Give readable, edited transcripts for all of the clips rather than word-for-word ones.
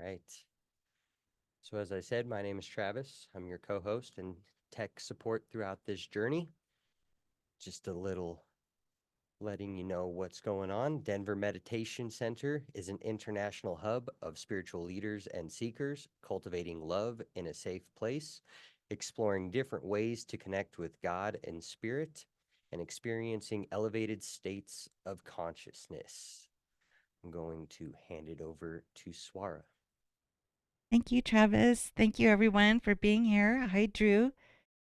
right. So, as I said, my name is Travis. I'm your co host and tech support throughout this journey. Just a little letting you know what's going on. Denver Meditation Center is an international hub of spiritual leaders and seekers cultivating love in a safe place, exploring different ways to connect with God and spirit, and experiencing elevated states of consciousness. I'm going to hand it over to Swara. Thank you, Travis. Thank you, everyone, for being here. Hi, Drew.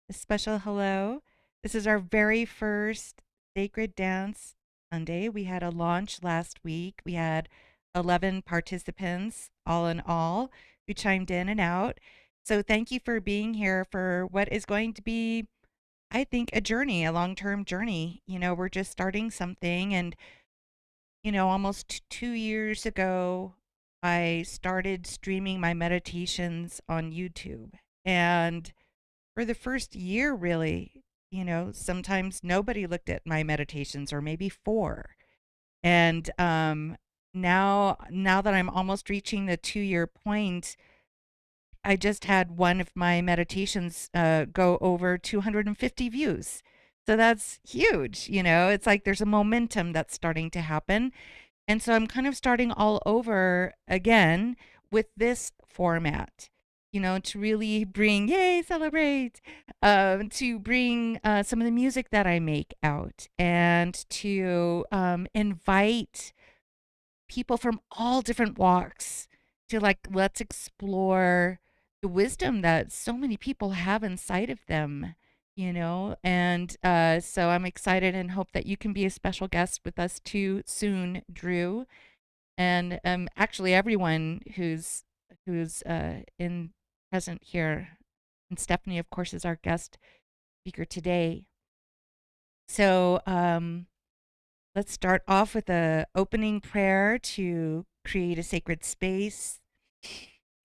A special hello. This is our very first Sacred Dance Sunday. We had a launch last week. We had 11 participants, all in all, who chimed in and out. So, thank you for being here for what is going to be, I think, a journey, a long term journey. We're just starting something. And almost 2 years ago, I started streaming my meditations on YouTube. And for the first year, really, sometimes nobody looked at my meditations, or maybe four. And now that I'm almost reaching the 2 year point, I just had one of my meditations go over 250 views. So that's huge. It's like there's a momentum that's starting to happen. And so I'm kind of starting all over again with this format, to really bring, yay, celebrate, to bring some of the music that I make out and to invite people from all different walks to, like, let's explore the wisdom that so many people have inside of them. And so I'm excited and hope that you can be a special guest with us too soon, Drew, and actually everyone who's in present here. And Stephanie, of course, is our guest speaker today. So let's start off with a opening prayer to create a sacred space.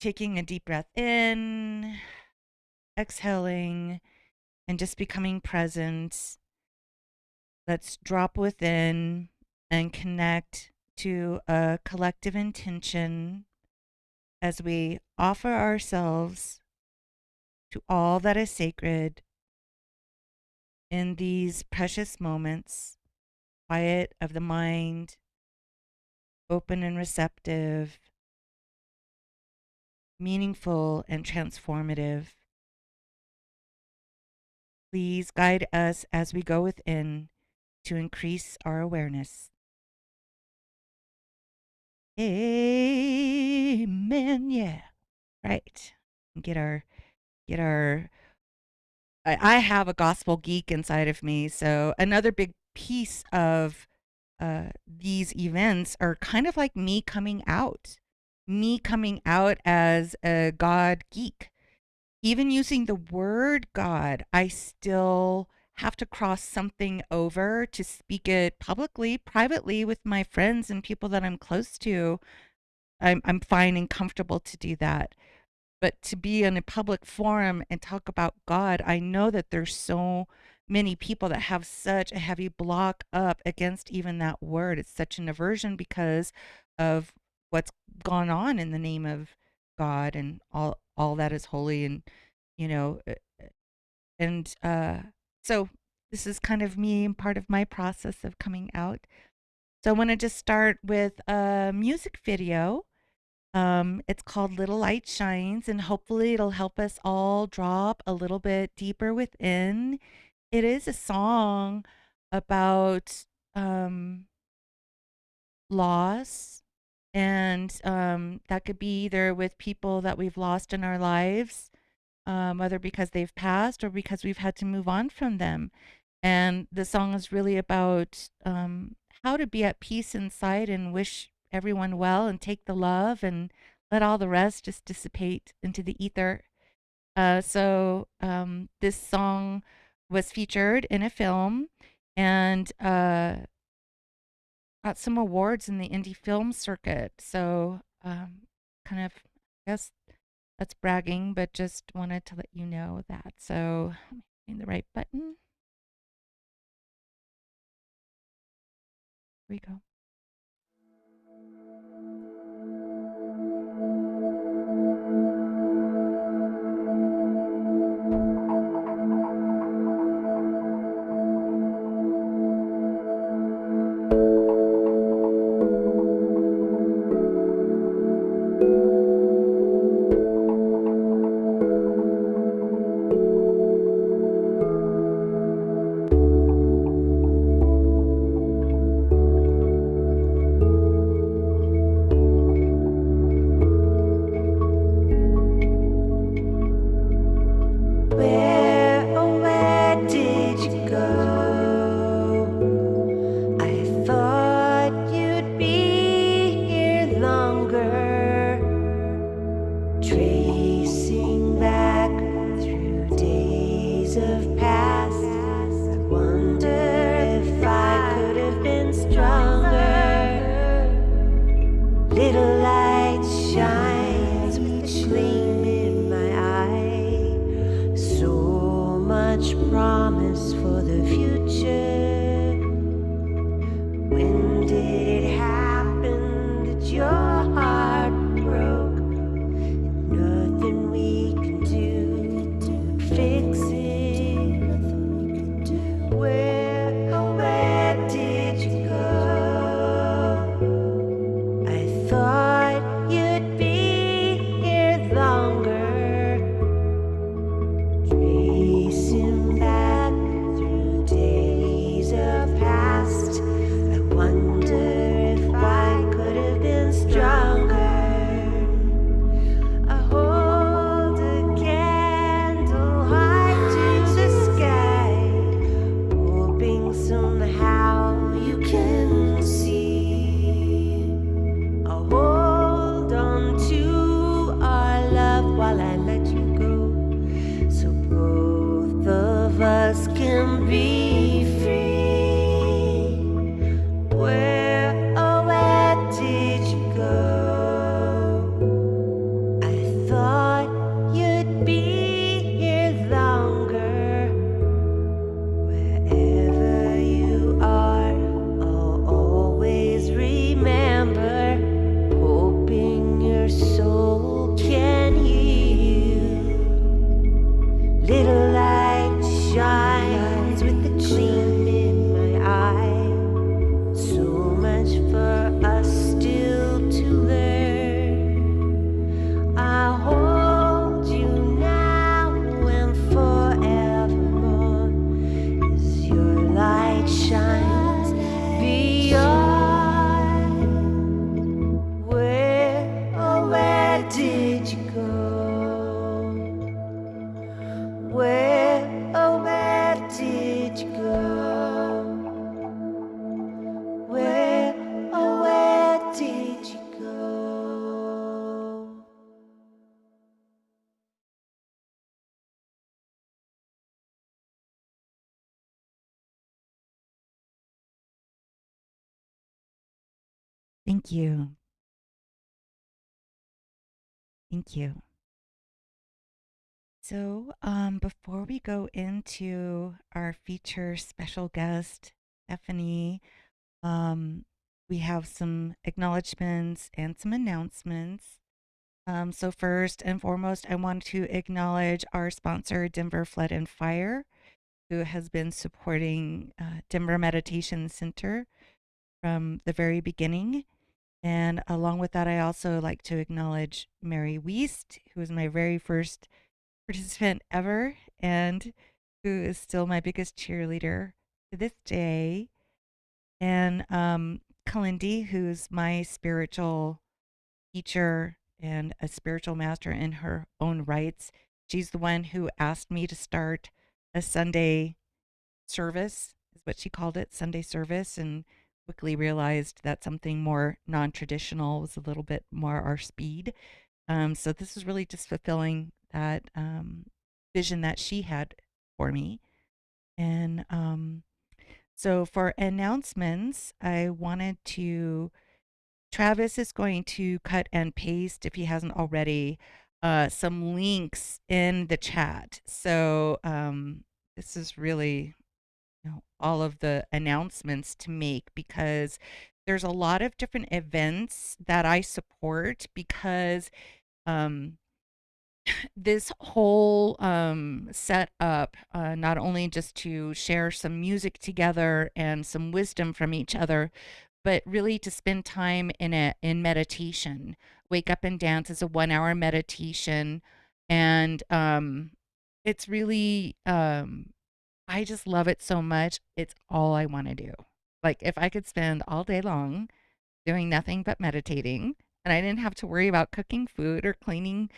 Taking a deep breath in, exhaling, and just becoming present. Let's drop within and connect to a collective intention as we offer ourselves to all that is sacred in these precious moments, quiet of the mind, open and receptive, meaningful and transformative. Please guide us as we go within to increase our awareness. Amen. Yeah. Right. Get our I have a gospel geek inside of me. So another big piece of these events are kind of like me coming out as a God geek. Even using the word God, I still have to cross something over to speak it publicly, privately with my friends and people that I'm close to. I'm fine and comfortable to do that. But to be in a public forum and talk about God, I know that there's so many people that have such a heavy block up against even that word. It's such an aversion because of what's gone on in the name of God and all that is holy, and you know uh, and so this is kind of me and part of my process of coming out. So I want to just start with a music video. It's called Little Light Shines, and hopefully it'll help us all drop a little bit deeper within. It is a song about loss, and that could be either with people that we've lost in our lives, whether because they've passed or because we've had to move on from them. And the song is really about how to be at peace inside and wish everyone well and take the love and let all the rest just dissipate into the ether. So this song was featured in a film and got some awards in the indie film circuit. So kind of, I guess that's bragging, but just wanted to let you know that. So hitting the right button. Here we go. Little light shines with a gleam in my eye. So much promise for the future. When did it happen that your heart broke? Nothing we can do to fix it. Where did you go? I thought you'd be here longer, tracing back through days of past. I wonder if I could have been stronger. I hold a candle high to the sky, hoping somehow you can see. I'll hold on to our love while I let you go, so both of us can be free. Where did you go? I thought you'd be here longer. Wherever you are, I'll always remember, hoping your soul can heal. Little light shines with a gleam in my eye. So much for us still to learn. I hold you now and forevermore, as your light shines beyond. Where did you go? Where did you go? Where did you go? Thank you. Thank you. So, before we go into our feature special guest, Stephanie, um, we have some acknowledgments and some announcements. So, first and foremost, I want to acknowledge our sponsor, Denver Flood and Fire, who has been supporting Denver Meditation Center from the very beginning. And along with that, I also like to acknowledge Mary Wiest, who was my very first participant ever and who is still my biggest cheerleader to this day. And Kalindi, who's my spiritual teacher and a spiritual master in her own rights. She's the one who asked me to start a Sunday service, is what she called it, Sunday service, and quickly realized that something more non traditional was a little bit more our speed. So this is really just fulfilling that vision that she had for me. And so for announcements, I wanted to. Travis is going to cut and paste, if he hasn't already, some links in the chat. So this is really, all of the announcements to make because there's a lot of different events that I support because um, this whole set up, not only just to share some music together and some wisdom from each other, but really to spend time in meditation. Wake Up and Dance is a 1 hour meditation, and it's really I just love it so much. It's all I want to do. Like if I could spend all day long doing nothing but meditating, and I didn't have to worry about cooking food or cleaning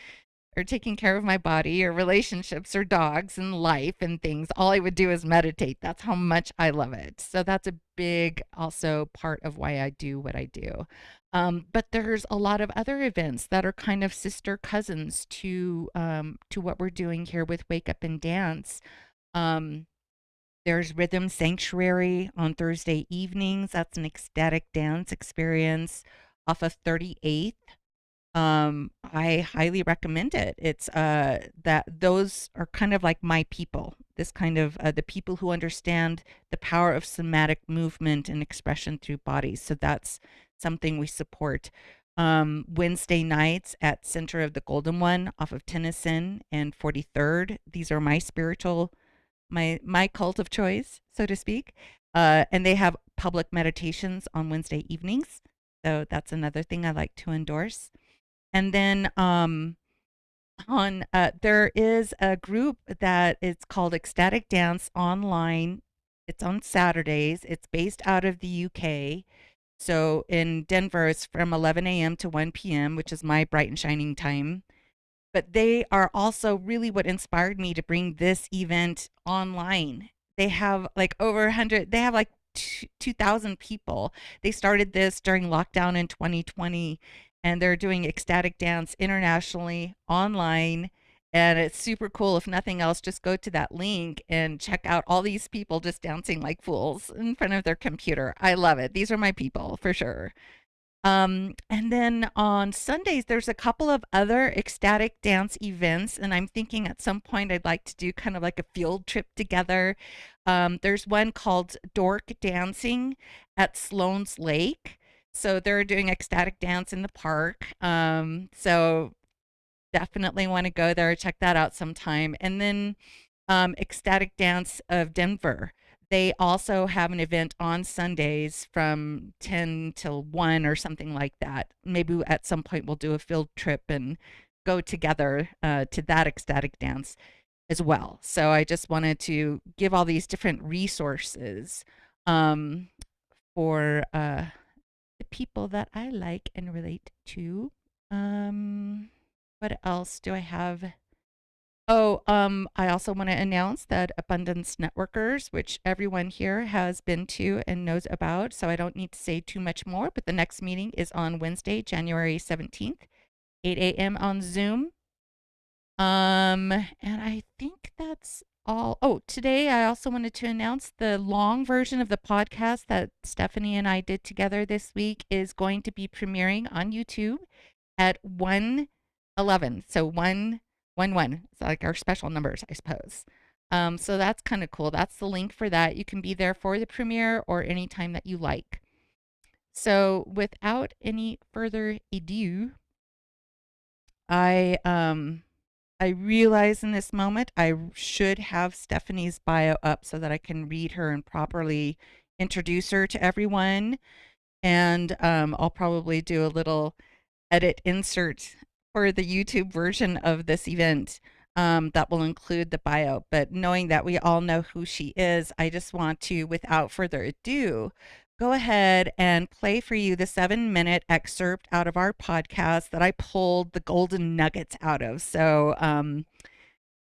or taking care of my body or relationships or dogs and life and things. All I would do is meditate. That's how much I love it. So that's a big also part of why I do what I do. But there's a lot of other events that are kind of sister cousins to what we're doing here with Wake Up and Dance. Um, there's Rhythm Sanctuary on Thursday evenings. That's an ecstatic dance experience. off of 38th. I highly recommend it. It's that those are kind of like my people. This kind of the people who understand the power of somatic movement and expression through bodies. So that's something we support. Wednesday nights at Center of the Golden One off of Tennyson and 43rd. These are my spiritual, my cult of choice, so to speak. And they have public meditations on Wednesday evenings. So that's another thing I like to endorse. And then on there is a group that is called Ecstatic Dance Online. It's on Saturdays. It's based out of the UK. So in Denver, it's from 11 a.m. to 1 p.m., which is my bright and shining time. But they are also really what inspired me to bring this event online. They have like over 100, they have like 2,000 people. They started this during lockdown in 2020, and they're doing ecstatic dance internationally online. And it's super cool. If nothing else, just go to that link and check out all these people just dancing like fools in front of their computer. I love it. These are my people for sure. And then on Sundays, there's a couple of other ecstatic dance events, and I'm thinking at some point I'd like to do kind of like a field trip together. There's one called Dork Dancing at Sloan's Lake. So they're doing ecstatic dance in the park. So definitely want to go there, check that out sometime. And then Ecstatic Dance of Denver. They also have an event on Sundays from 10 till 1 or something like that. Maybe at some point we'll do a field trip and go together to that ecstatic dance as well. So I just wanted to give all these different resources um, for the people that I like and relate to. What else do I have? Oh, I also want to announce that Abundance Networkers, which everyone here has been to and knows about, so I don't need to say too much more, but the next meeting is on Wednesday, January 17th, 8 a.m. on Zoom. And I think that's all. Oh, today I also wanted to announce the long version of the podcast that Stephanie and I did together this week is going to be premiering on YouTube at 1:11. So 111. It's like our special numbers, I suppose. So that's kind of cool. That's the link for that. You can be there for the premiere or anytime that you like. So without any further ado, I realize in this moment I should have Stephanie's bio up so that I can read her and properly introduce her to everyone. And I'll probably do a little edit insert for the YouTube version of this event that will include the bio. But knowing that we all know who she is, I just want to, without further ado, go ahead and play for you the 7-minute excerpt out of our podcast that I pulled the golden nuggets out of. So,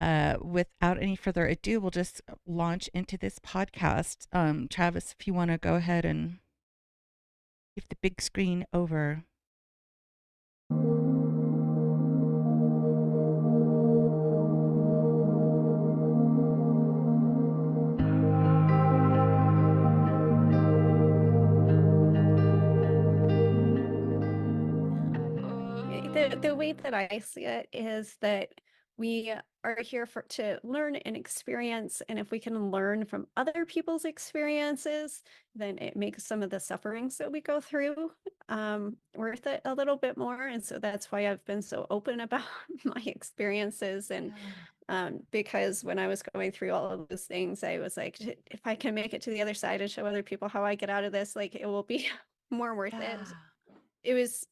without any further ado, we'll just launch into this podcast. Travis, if you want to go ahead and give the big screen over. The way that I see it is that we are here for to learn and experience, and if we can learn from other people's experiences, then it makes some of the sufferings that we go through worth it a little bit more. And so that's why I've been so open about my experiences. And because when I was going through all of those things, I was like, if I can make it to the other side and show other people how I get out of this, like it will be more worth it. It was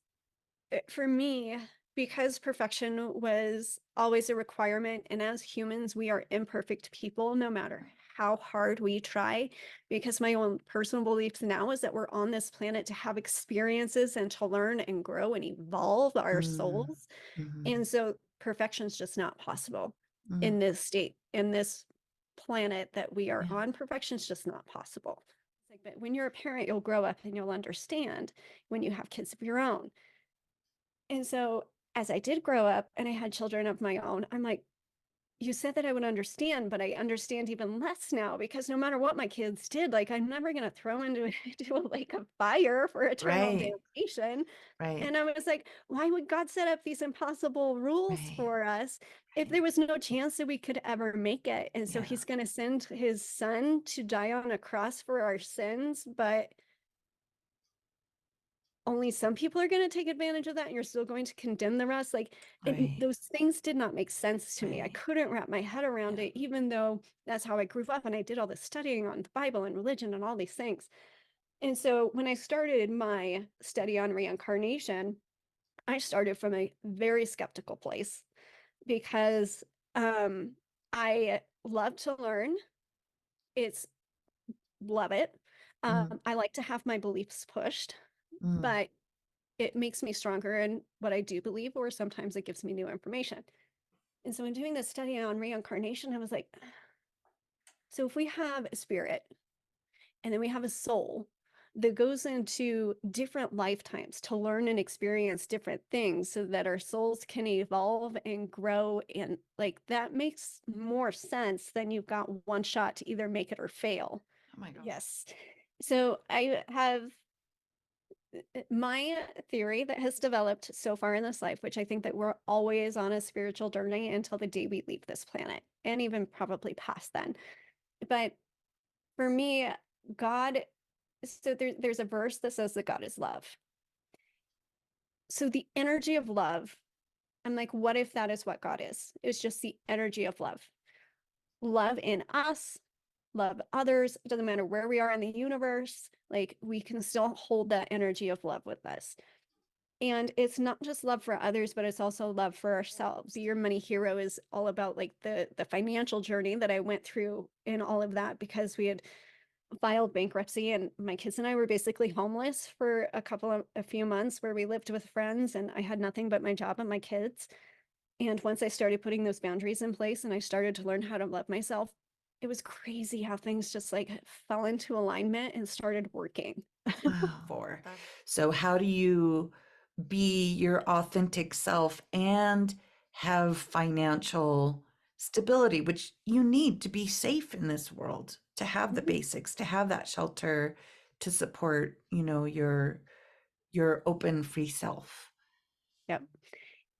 for me, because perfection was always a requirement, and as humans, we are imperfect people no matter how hard we try. Because my own personal beliefs now is that we're on this planet to have experiences and to learn and grow and evolve our souls. And so perfection's just not possible in this state, in this planet that we are on. Perfection's just not possible. It's like, but when you're a parent, you'll grow up and you'll understand when you have kids of your own. And so as I did grow up and I had children of my own, I'm like, you said that I would understand, but I understand even less now because no matter what my kids did, like I'm never going to throw into into a lake of fire for eternal Right. damnation. Right. And I was like, why would God set up these impossible rules Right. for us if Right. there was no chance that we could ever make it? And so Yeah. he's going to send his son to die on a cross for our sins, but only some people are going to take advantage of that and you're still going to condemn the rest. Like Right. those things did not make sense to me. I Right. couldn't wrap my head around Yeah. it, even though that's how I grew up and I did all this studying on the Bible and religion and all these things. And so when I started my study on reincarnation, I started from a very skeptical place because um, I love to learn. It's love it. Mm, I like to have my beliefs pushed, mm, but it makes me stronger in what I do believe, or sometimes it gives me new information. And so in doing this study on reincarnation, I was like, so if we have a spirit and then we have a soul that goes into different lifetimes to learn and experience different things so that our souls can evolve and grow, and like that makes more sense than you've got one shot to either make it or fail. oh my God. Yes. So I have my theory that has developed so far in this life, which I think that we're always on a spiritual journey until the day we leave this planet, and even probably past then. But for me, God, so there's a verse that says that God is love. So the energy of love, I'm like, what if that is what God is? It's just the energy of love. Love in us, love others. It doesn't matter where we are in the universe, like we can still hold that energy of love with us. And it's not just love for others, but it's also love for ourselves. Your Money Hero is all about like the financial journey that I went through in all of that, because we had filed bankruptcy and my kids and I were basically homeless for a few months, where we lived with friends and I had nothing but my job and my kids. And once I started putting those boundaries in place and I started to learn how to love myself, it was crazy how things just like fell into alignment and started working. Wow. So how do you be your authentic self and have financial stability, which you need to be safe in this world, to have the Mhm. basics, to have that shelter, to support, your open free self. Yep.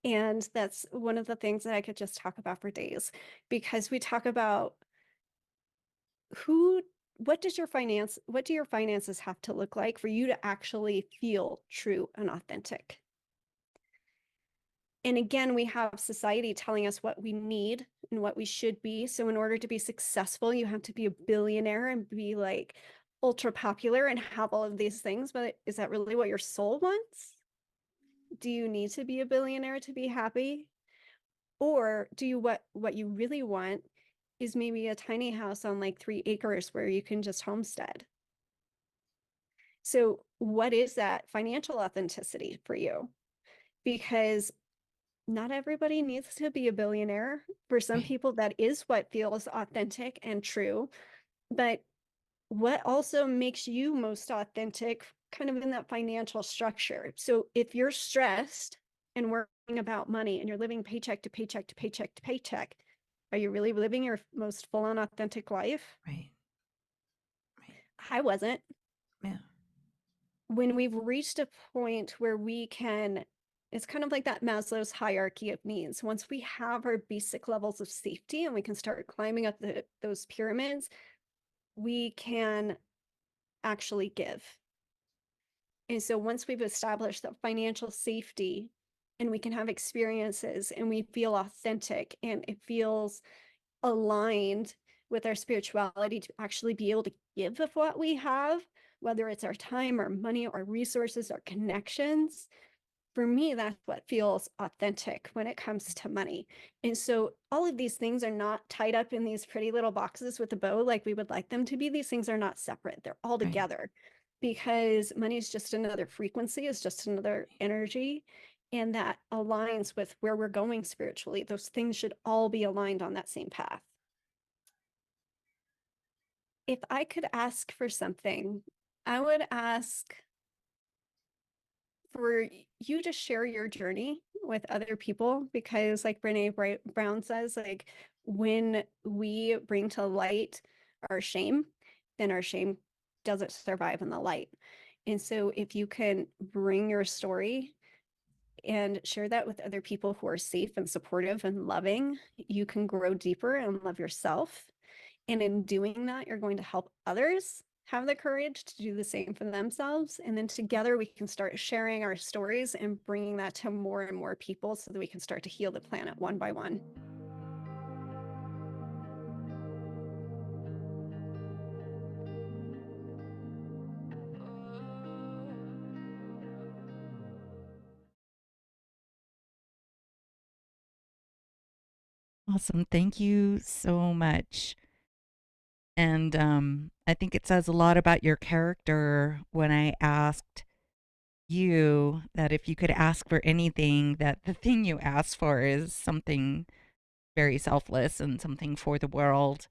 And that's one of the things that I could just talk about for days, because we talk about who, what do your finances have to look like for you to actually feel true and authentic? And again, we have society telling us what we need and what we should be. So in order to be successful, you have to be a billionaire and be like ultra popular and have all of these things. But is that really what your soul wants? Do you need to be a billionaire to be happy? Or do you what you really want is maybe a tiny house on like 3 acres where you can just homestead? So what is that financial authenticity for you? Because not everybody needs to be a billionaire. For some Right. people, that is what feels authentic and true. But what also makes you most authentic, kind of in that financial structure? So if you're stressed and worrying about money and you're living paycheck to paycheck to paycheck to paycheck, are you really living your most full on authentic life? Right. Right. I wasn't. Yeah. When we've reached a point where we can, it's kind of like that Maslow's hierarchy of needs. Once we have our basic levels of safety and we can start climbing up those pyramids, we can actually give. And so once we've established that financial safety and we can have experiences and we feel authentic and it feels aligned with our spirituality to actually be able to give of what we have, whether it's our time, our money, our resources, our connections. For me, that's what feels authentic when it comes to money. And so all of these things are not tied up in these pretty little boxes with a bow like we would like them to be. These things are not separate. They're all Right. together, because money is just another frequency, is just another energy. And that aligns with where we're going spiritually. Those things should all be aligned on that same path. If I could ask for something, I would ask for you to share your journey with other people, because like Brown says, like when we bring to light our shame, then our shame doesn't survive in the light. And so if you can bring your story and share that with other people who are safe and supportive and loving, you can grow deeper and love yourself. And in doing that, you're going to help others have the courage to do the same for themselves. And then together we can start sharing our stories and bringing that to more and more people so that we can start to heal the planet one by one. Awesome. Thank you so much. And I think it says a lot about your character when I asked you that if you could ask for anything, that the thing you asked for is something very selfless and something for the world.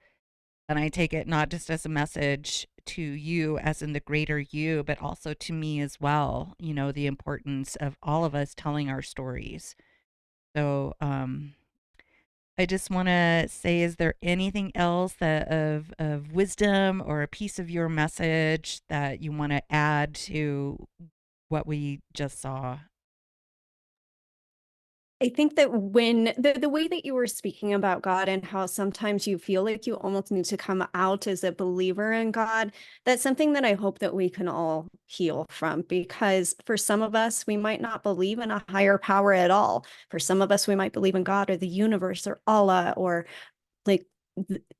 And I take it not just as a message to you, as in the greater you, but also to me as well. You know, the importance of all of us telling our stories. So, I just want to say, is there anything else that of wisdom or a piece of your message that you want to add to what we just saw? I think that when the way that you were speaking about God and how sometimes you feel like you almost need to come out as a believer in God, that's something that I hope that we can all heal from. Because for some of us, we might not believe in a higher power at all. For some of us, we might believe in God or the universe or Allah or like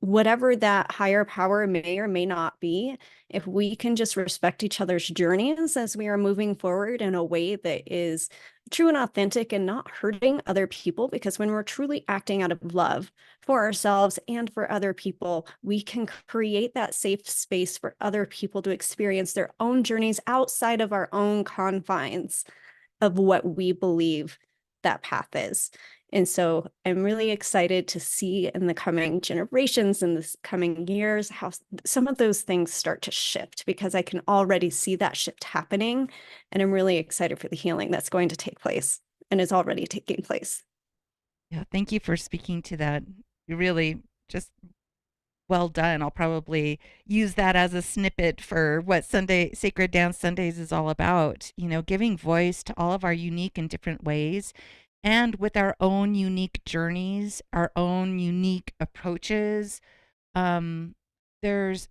whatever that higher power may or may not be. If we can just respect each other's journeys as we are moving forward in a way that is true and authentic and not hurting other people, because when we're truly acting out of love for ourselves and for other people, we can create that safe space for other people to experience their own journeys outside of our own confines of what we believe that path is. And so I'm really excited to see in the coming generations and this coming years how some of those things start to shift, because I can already see that shift happening. And I'm really excited for the healing that's going to take place and is already taking place. Yeah, thank you for speaking to that. You really just well done. I'll probably use that as a snippet for what Sunday Sacred Dance Sundays is all about. You know, giving voice to all of our unique and different ways, and with our own unique journeys, our own unique approaches. Um, there's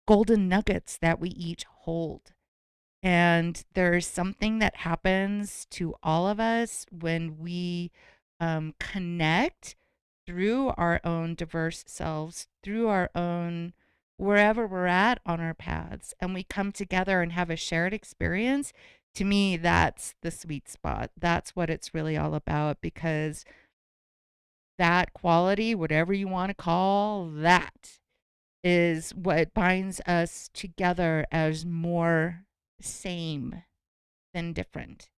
golden nuggets that we each hold. And there's something that happens to all of us when we connect through our own diverse selves, through our own wherever we're at on our paths, and we come together and have a shared experience. To me, that's the sweet spot. That's what it's really all about, because that quality, whatever you want to call that, is what binds us together as more same than different,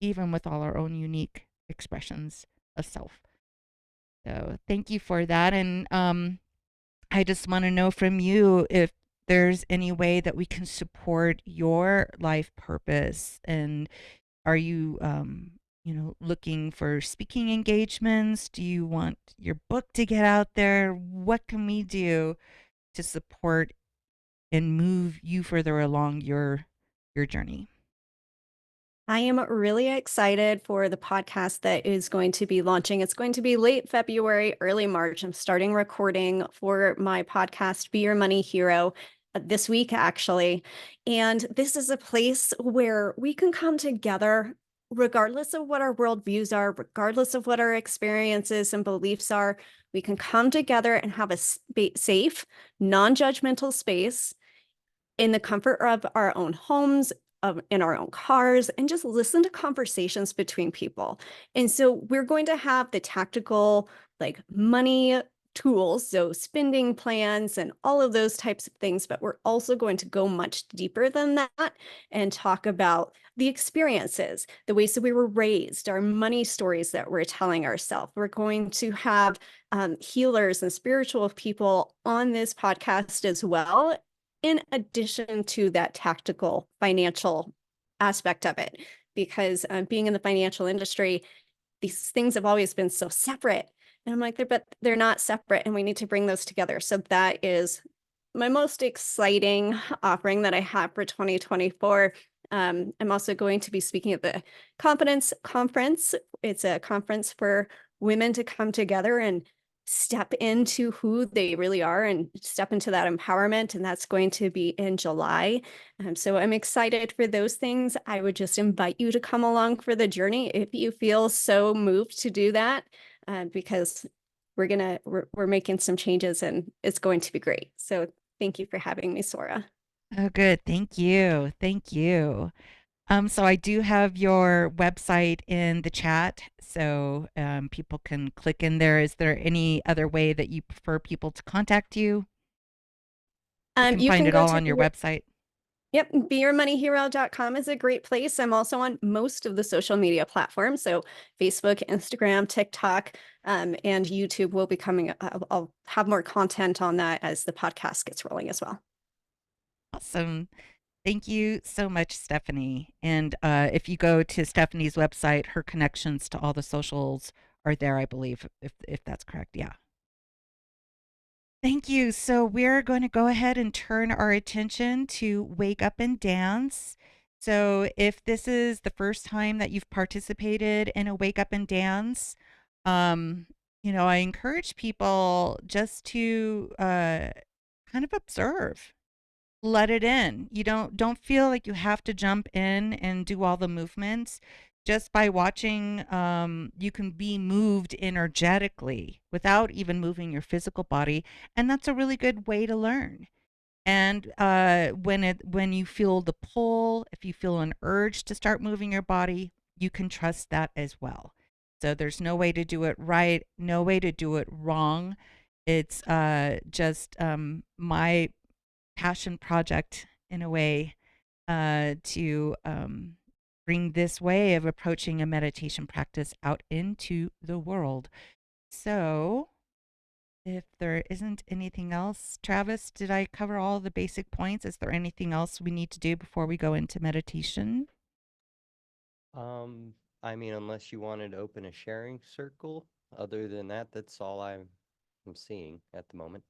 even with all our own unique expressions of self. So thank you for that. And I just want to know from you if there's any way that we can support your life purpose. And are you, looking for speaking engagements? Do you want your book to get out there? What can we do to support and move you further along your journey? I am really excited for the podcast that is going to be launching. It's going to be late February, early March. I'm starting recording for my podcast, Be Your Money Hero, this week, actually. And this is a place where we can come together, regardless of what our worldviews are, regardless of what our experiences and beliefs are. We can come together and have a safe, non-judgmental space in the comfort of our own homes, in our own cars, and just listen to conversations between people. And so we're going to have the tactical, like money tools, so spending plans and all of those types of things, but we're also going to go much deeper than that and talk about the experiences, the ways that we were raised, our money stories that we're telling ourselves. We're going to have healers and spiritual people on this podcast as well, in addition to that tactical financial aspect of it, because being in the financial industry, these things have always been so separate. And I'm like, but they're not separate, and we need to bring those together. So that is my most exciting offering that I have for 2024. I'm also going to be speaking at the Confidence Conference. It's a conference for women to come together and step into who they really are and step into that empowerment. And that's going to be in July. So I'm excited for those things. I would just invite you to come along for the journey if you feel so moved to do that, because we're making some changes and it's going to be great. So thank you for having me, Sora. Oh, good. Thank you. Thank you. So I do have your website in the chat, so people can click in there. Is there any other way that you prefer people to contact you? You can You find can it go all to on your website. Yep, beyourmoneyhero.com is a great place. I'm also on most of the social media platforms. So Facebook, Instagram, TikTok, and YouTube will be coming. I'll have more content on that as the podcast gets rolling as well. Awesome. Thank you so much, Stephanie. And if you go to Stephanie's website, her connections to all the socials are there, I believe, if that's correct. Yeah. Thank you. So we're going to go ahead and turn our attention to Wake Up and Dance. So if this is the first time that you've participated in a Wake Up and Dance, um, I encourage people just to kind of observe, let it in. You don't feel like you have to jump in and do all the movements. Just by watching, you can be moved energetically without even moving your physical body, and that's a really good way to learn. And when you feel the pull, if you feel an urge to start moving your body, you can trust that as well. So there's no way to do it right, no way to do it wrong. It's just my passion project in a way, to bring this way of approaching a meditation practice out into the world. So, if there isn't anything else, Travis, did I cover all the basic points? Is there anything else we need to do before we go into meditation? I mean, unless you wanted to open a sharing circle, other than that, that's all I'm seeing at the moment.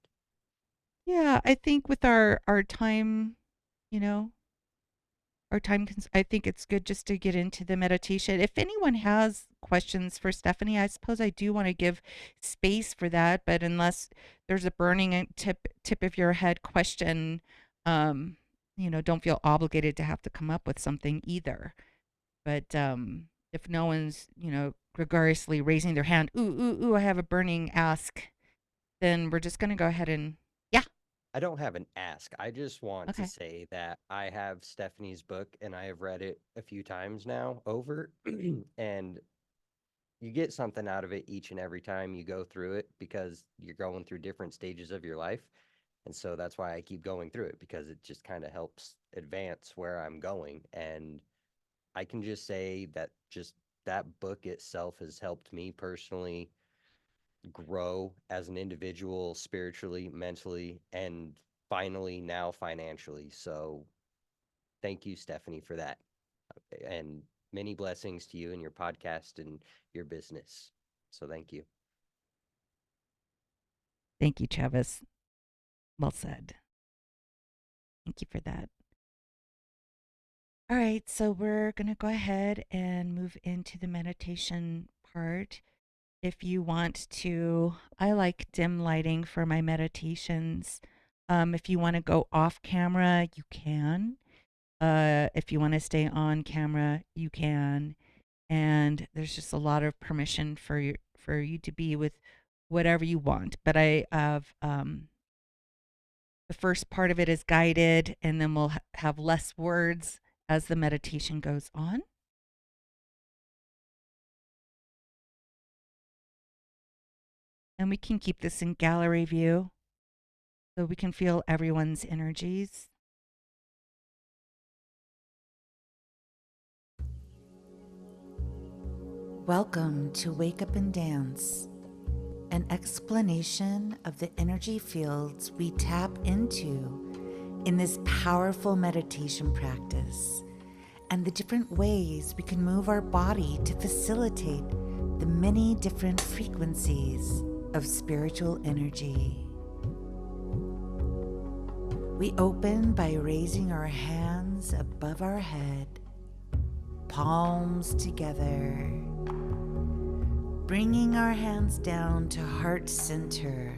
Yeah, I think with our time, you know, I think it's good just to get into the meditation. If anyone has questions for Stephanie, I suppose I do want to give space for that, but unless there's a burning tip of your head question, um, don't feel obligated to have to come up with something either. But if no one's, gregariously raising their hand, ooh, I have a burning ask, then we're just going to go ahead and, yeah, I don't have an ask. I just want to okay. say that I have Stephanie's book and I have read it a few times now over, and you get something out of it each and every time you go through it because you're going through different stages of your life. And so that's why I keep going through it, because it just kind of helps advance where I'm going. And I can just say that just that book itself has helped me personally grow as an individual, spiritually, mentally, and finally now financially. So thank you, Stephanie, for that. And many blessings to you and your podcast and your business. So thank you. Thank you, Travis. Well said. Thank you for that. All right, so we're going to go ahead and move into the meditation part. If you want to, I like dim lighting for my meditations. If you want to go off camera, you can. If you want to stay on camera, you can. And there's just a lot of permission for you to be with whatever you want. But I have the first part of it is guided, and then we'll have less words as the meditation goes on. And we can keep this in gallery view so we can feel everyone's energies. Welcome to Wake Up and Dance, an explanation of the energy fields we tap into in this powerful meditation practice, and the different ways we can move our body to facilitate the many different frequencies of spiritual energy. We open by raising our hands above our head, palms together, bringing our hands down to heart center,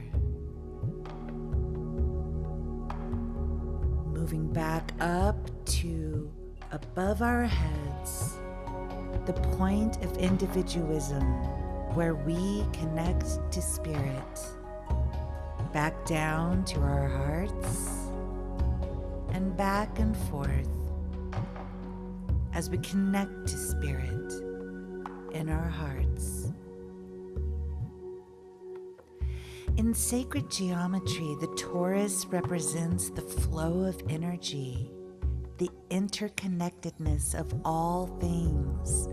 moving back up to above our heads, the point of individualism where we connect to spirit, back down to our hearts, and back and forth as we connect to spirit in our hearts. In sacred geometry, the torus represents the flow of energy, the interconnectedness of all things,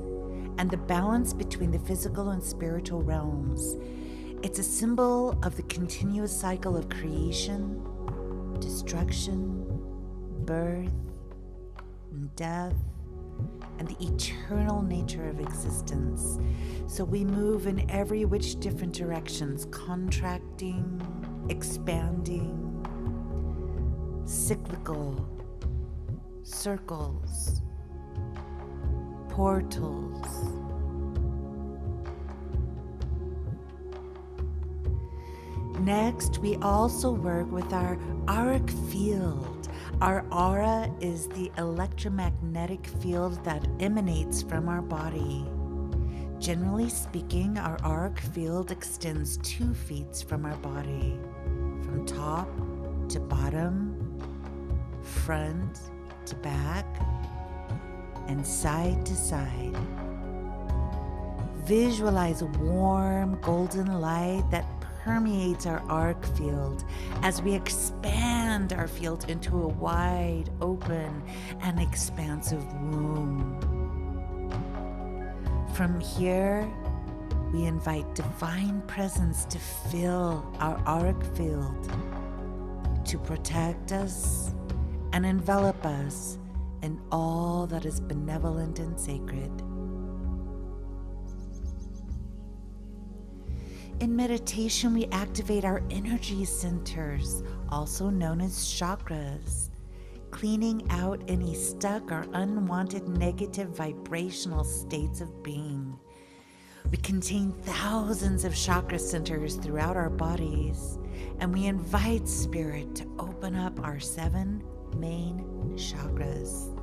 and the balance between the physical and spiritual realms. It's a symbol of the continuous cycle of creation, destruction, birth, and death, and the eternal nature of existence. So we move in every which different directions, contracting, expanding, cyclical, circles, portals. Next, we also work with our auric field. Our aura is the electromagnetic field that emanates from our body. Generally speaking, our auric field extends 2 feet from our body, from top to bottom, front to back, and side to side. Visualize a warm golden light that permeates our auric field as we expand our field into a wide, open, and expansive womb. From here, we invite divine presence to fill our auric field, to protect us and envelop us in all that is benevolent and sacred. In meditation, we activate our energy centers, also known as chakras, cleaning out any stuck or unwanted negative vibrational states of being. We contain thousands of chakra centers throughout our bodies, and we invite spirit to open up our 7 main chakras.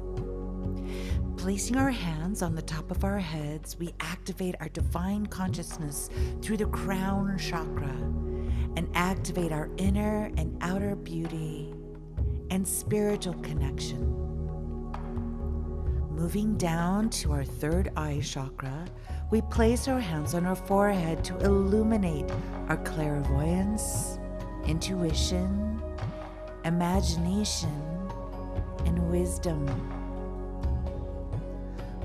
Placing our hands on the top of our heads, we activate our divine consciousness through the crown chakra and activate our inner and outer beauty and spiritual connection. Moving down to our 3rd eye chakra, we place our hands on our forehead to illuminate our clairvoyance, intuition, imagination, and wisdom.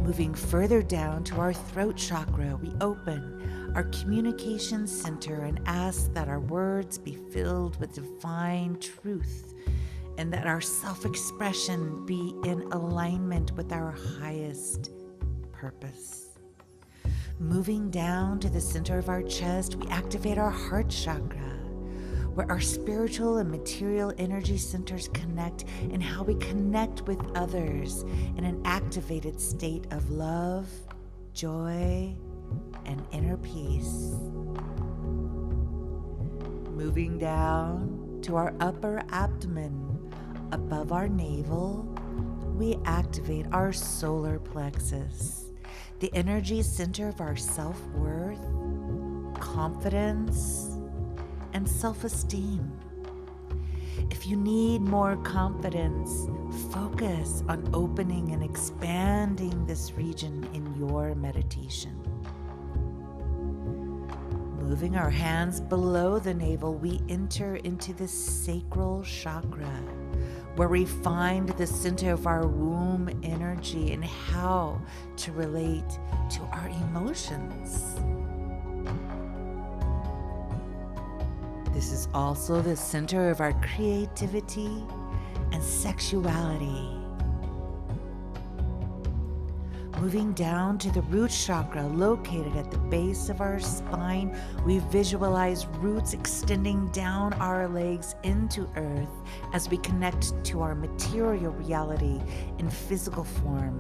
Moving further down to our throat chakra, we open our communication center and ask that our words be filled with divine truth and that our self-expression be in alignment with our highest purpose. Moving down to the center of our chest, we activate our heart chakra, where our spiritual and material energy centers connect, and how we connect with others in an activated state of love, joy, and inner peace. Moving down to our upper abdomen, above our navel, we activate our solar plexus, the energy center of our self-worth, confidence, and self-esteem. If you need more confidence, focus on opening and expanding this region in your meditation. Moving our hands below the navel, we enter into the sacral chakra, where we find the center of our womb energy and how to relate to our emotions. This is also the center of our creativity and sexuality. Moving down to the root chakra located at the base of our spine, we visualize roots extending down our legs into earth as we connect to our material reality in physical form,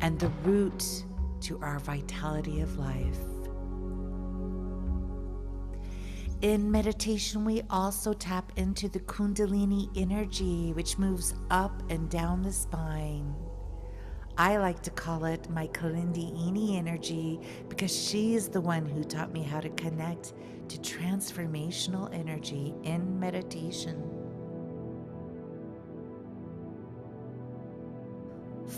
and the root to our vitality of life. In meditation, we also tap into the Kundalini energy, which moves up and down the spine. I like to call it my Kundalini energy because she is the one who taught me how to connect to transformational energy in meditation.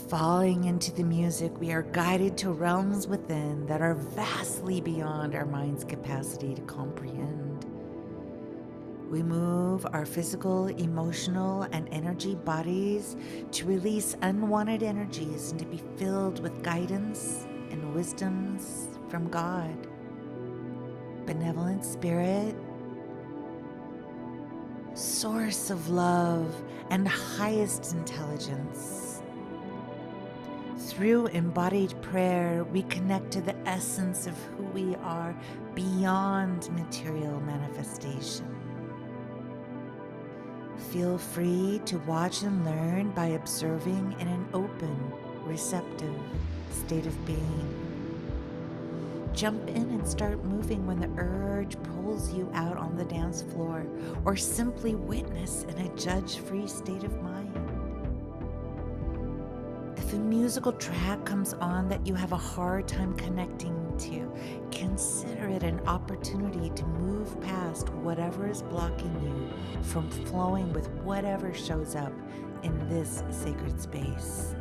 Falling into the music, we are guided to realms within that are vastly beyond our mind's capacity to comprehend. We move our physical, emotional, and energy bodies to release unwanted energies and to be filled with guidance and wisdoms from God, benevolent spirit, source of love, and highest intelligence. Through embodied prayer, we connect to the essence of who we are beyond material manifestation. Feel free to watch and learn by observing in an open, receptive state of being. Jump in and start moving when the urge pulls you out on the dance floor, or simply witness in a judge-free state of mind. If a musical track comes on that you have a hard time connecting to, consider it an opportunity to move past whatever is blocking you from flowing with whatever shows up in this sacred space.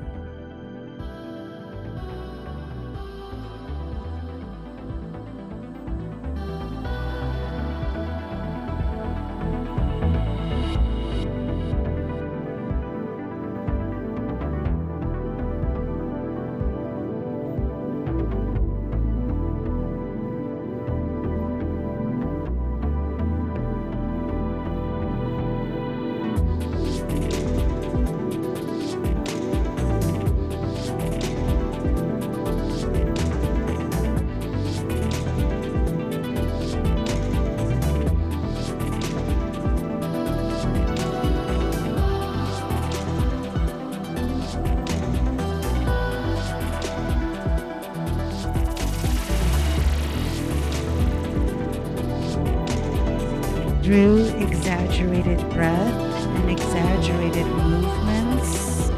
Through exaggerated breath and exaggerated movements,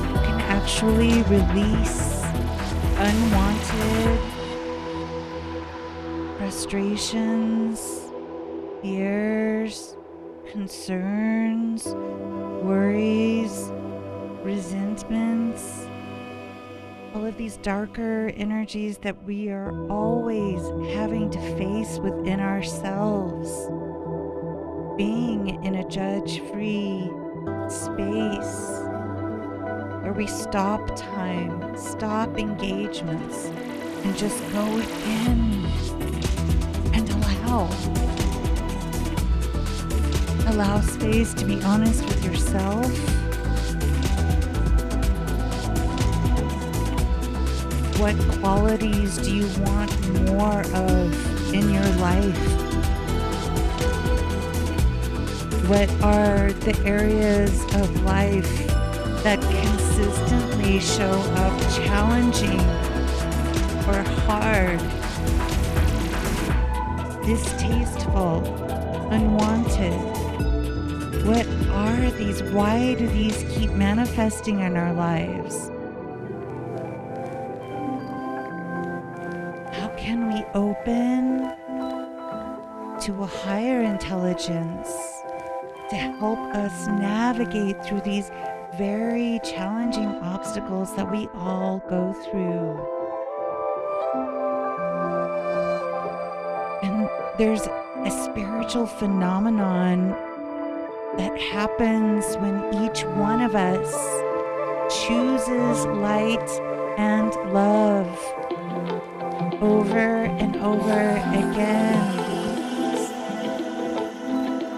you can actually release unwanted frustrations, fears, concerns, worries, resentments, all of these darker energies that we are always having to face within ourselves. Being in a judge-free space where we stop time, stop engagements, and just go in and allow space to be honest with yourself. What qualities do you want more of in your life? What are the areas of life that consistently show up challenging or hard, distasteful, unwanted? What are these? Why do these keep manifesting in our lives? How can we open to a higher intelligence to help us navigate through these very challenging obstacles that we all go through? And there's a spiritual phenomenon that happens when each one of us chooses light and love over and over again.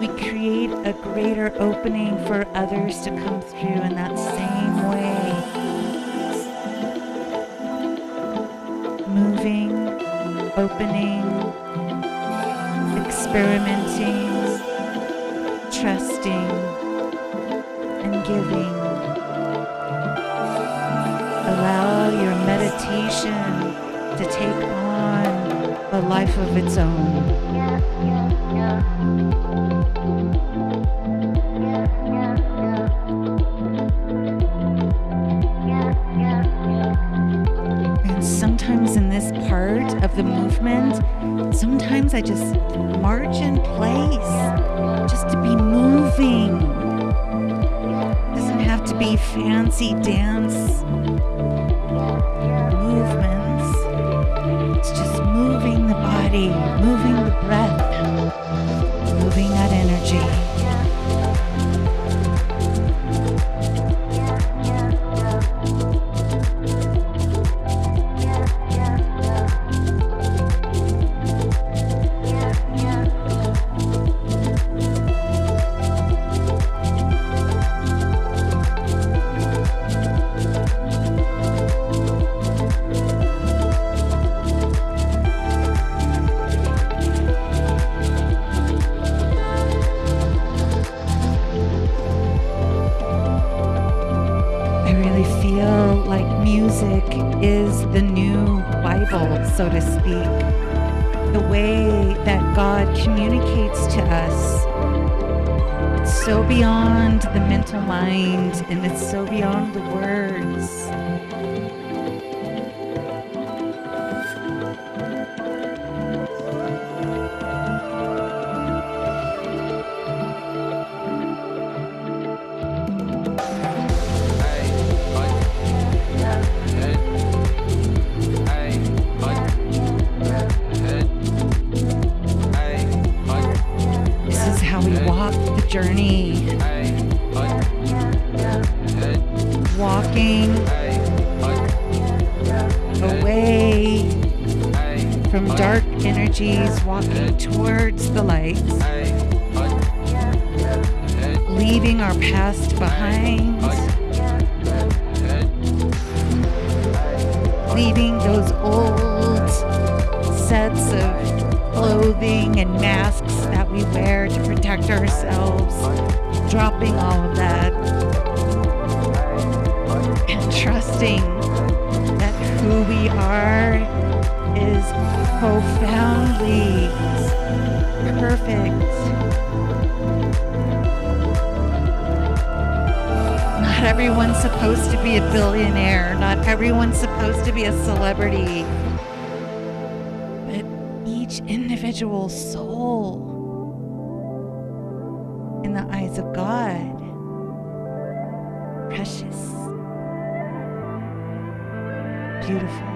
We create a greater opening for others to come through in that same way. opening, experimenting, trusting, and giving. Allow your meditation to take on a life of its own. And sometimes in this part of the movement, sometimes I just march in place just to be moving. Doesn't have to be fancy dance movements. It's just moving the body, moving the breath, moving that energy. Music is the new Bible, so to speak. The way that God communicates to us. It's so beyond the mental mind, and it's so beyond the words. Journey, walking away from dark energies, walking towards the light, leaving our past behind, leaving those old sets of clothing and masks that we wear to protect ourselves, dropping all of that and trusting that who we are is profoundly perfect. Not everyone's supposed to be a billionaire. Not everyone's supposed to be a celebrity. Individual soul in the eyes of God, precious, beautiful.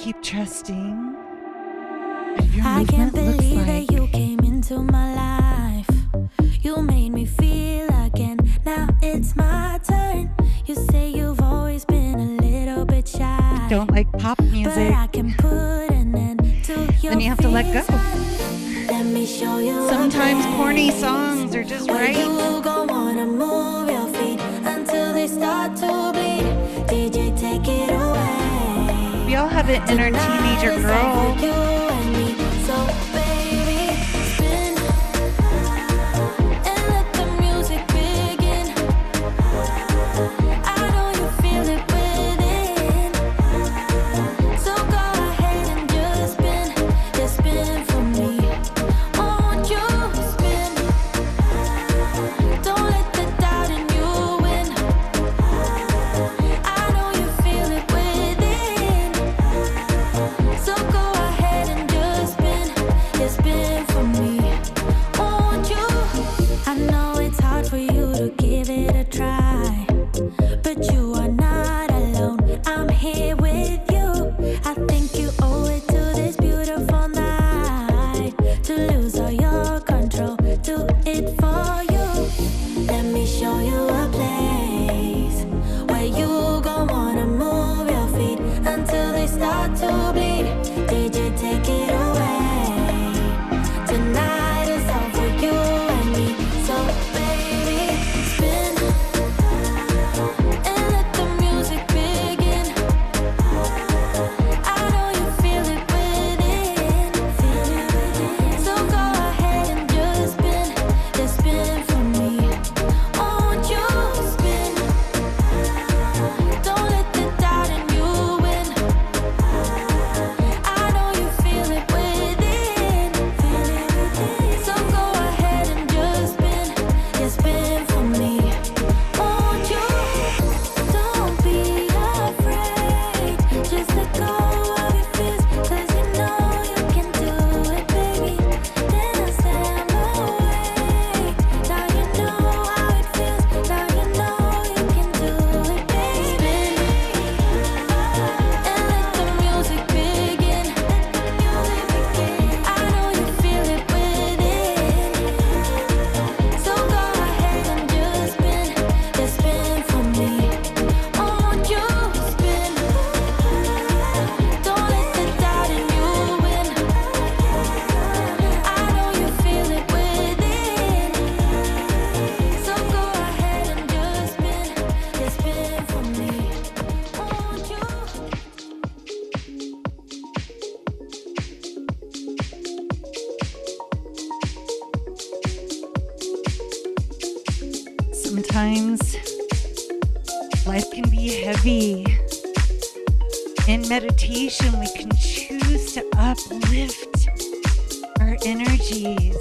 keep trusting what your I can't movement looks believe like. that you came into my life. You made me feel again. Now it's my turn. You say you've always been a little bit shy. Don't like pop But music. I can put an end to your Then you have to let go. fears. Let me show you a Sometimes corny place songs are just where right. you gon' wanna move your feet until they start to bleed. DJ, take it away. We all have an inner teenager Tonight is all girl. for you and me. So baby, spin and let the music begin. I know you feel it within. So go ahead and just spin for me. Won't you spin? Don't let the doubt in you win. I know you feel it within. So go ahead and just spin for me. Won't you? I know it's hard for you to give it a try, but you are not alone. I'm here with you. I think you owe it to this beautiful night to lose all your control. Do it for you. Let me show you a place where you gon' wanna move your feet until they start to bleed. DJ, take it away. Tonight is all for you and me. So baby, spin and let the music begin. I know you feel it within. So go ahead and just spin for me. Won't you spin? Don't let the doubt in you win. I know you feel it within. So go ahead and just spin for me. Won't you? Don't be afraid. Just let go of your fears, 'cause you know you can do it, baby. Dance them away. Now you know how it feels. Now you know you can do it, baby. And let the music begin. I know you feel it within. So go ahead and just spin for me. Won't you spin? Don't let the doubt in you win. I know you feel it within. So go ahead and just spin for me. Won't you? Sometimes life can be heavy. In meditation, we can choose to uplift our energies.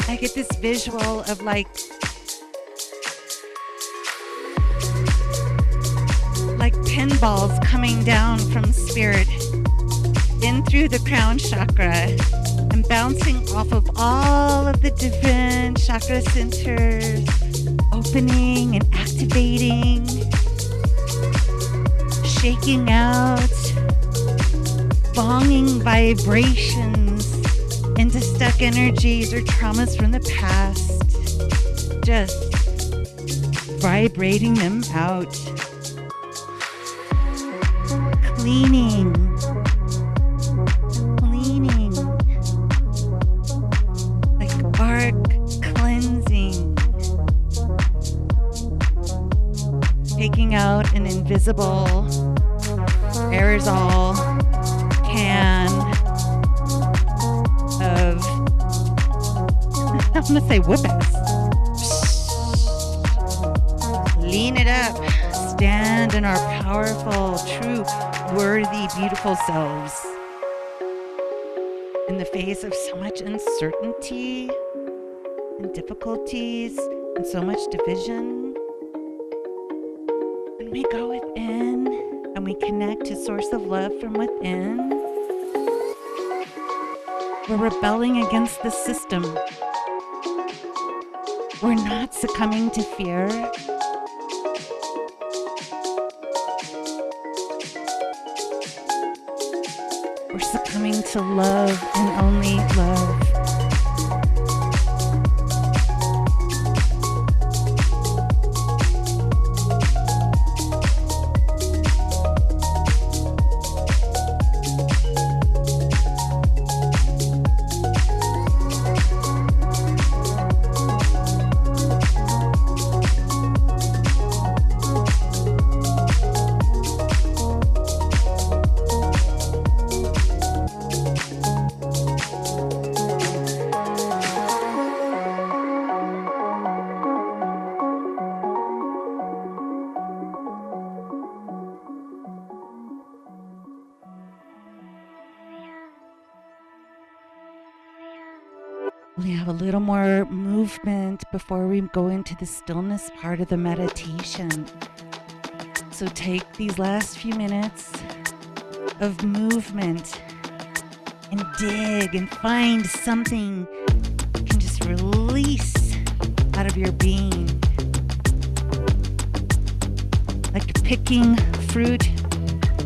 I get this visual of like pinballs coming down from spirit in through the crown chakra and bouncing off of all of the different chakra centers, opening and activating, shaking out, bonging vibrations into stuck energies or traumas from the past, just vibrating them out, cleaning, like arc cleansing, taking out an invisible aerosol can of, I'm gonna say whip ass. Lean it up, stand in our powerful, true, worthy, beautiful selves. In the face of so much uncertainty and difficulties and so much division, when we go within and we connect to source of love from within, we're rebelling against the system. We're not succumbing to fear. succumbing to love and only love. We have a little more movement before we go into the stillness part of the meditation. So take these last few minutes of movement and dig and find something you can just release out of your being. Like picking fruit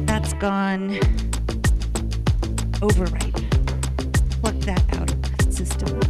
that's gone overripe. Pluck that out of the system.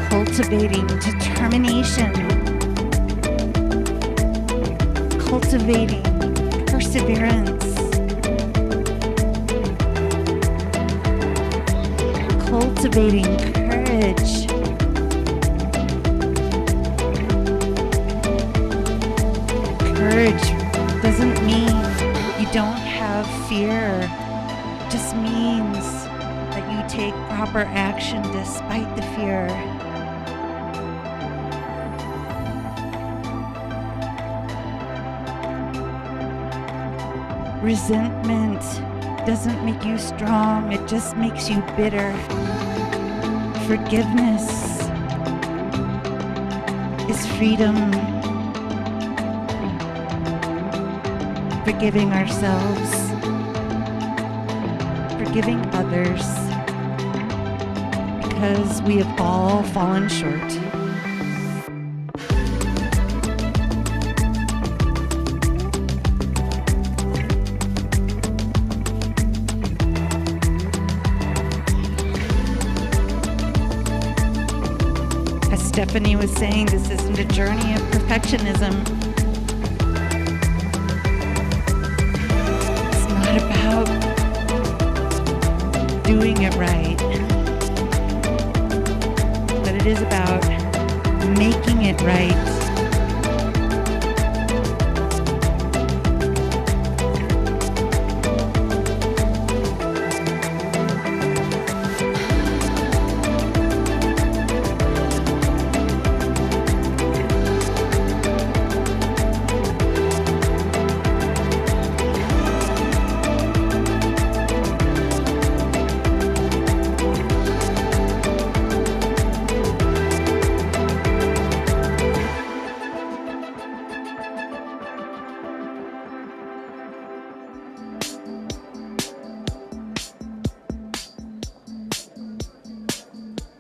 Cultivating determination, cultivating perseverance, cultivating courage, courage doesn't mean you don't have fear, it just means that you take proper action despite the fear. Resentment doesn't make you strong, it just makes you bitter. Forgiveness is freedom. Forgiving ourselves, forgiving others, because we have all fallen short. Stephanie was saying, this isn't a journey of perfectionism. It's not about doing it right, but it is about making it right.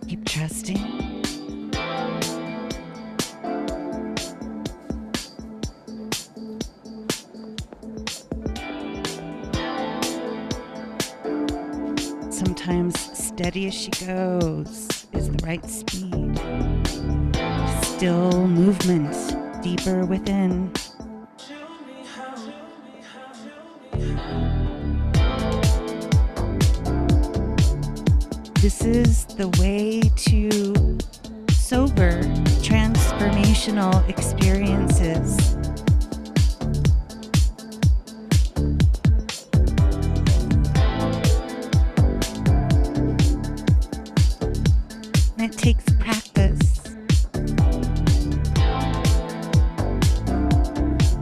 Keep trusting. Sometimes steady as she goes is the right speed. Still movement deeper within. This is the way to sober, transformational experiences. And it takes practice.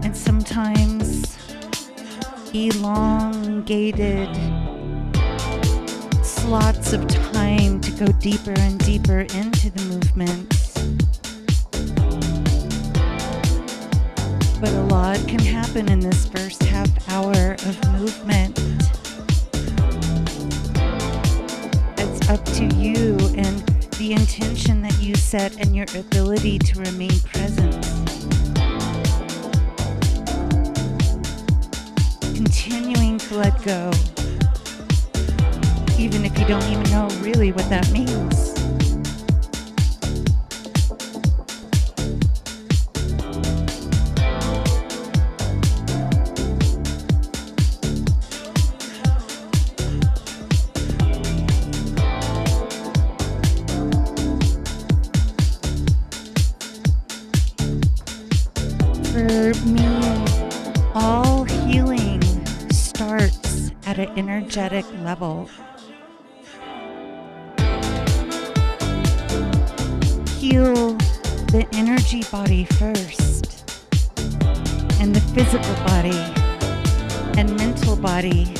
And sometimes elongated slots of time to go deeper and deeper into the movement. But a lot can happen in this first half hour of movement. It's up to you and the intention that you set and your ability to remain present. Continuing to let go, even if you don't even know really what that means. For me, all healing starts at an energetic level. Heal the energy body first, and the physical body, and mental body,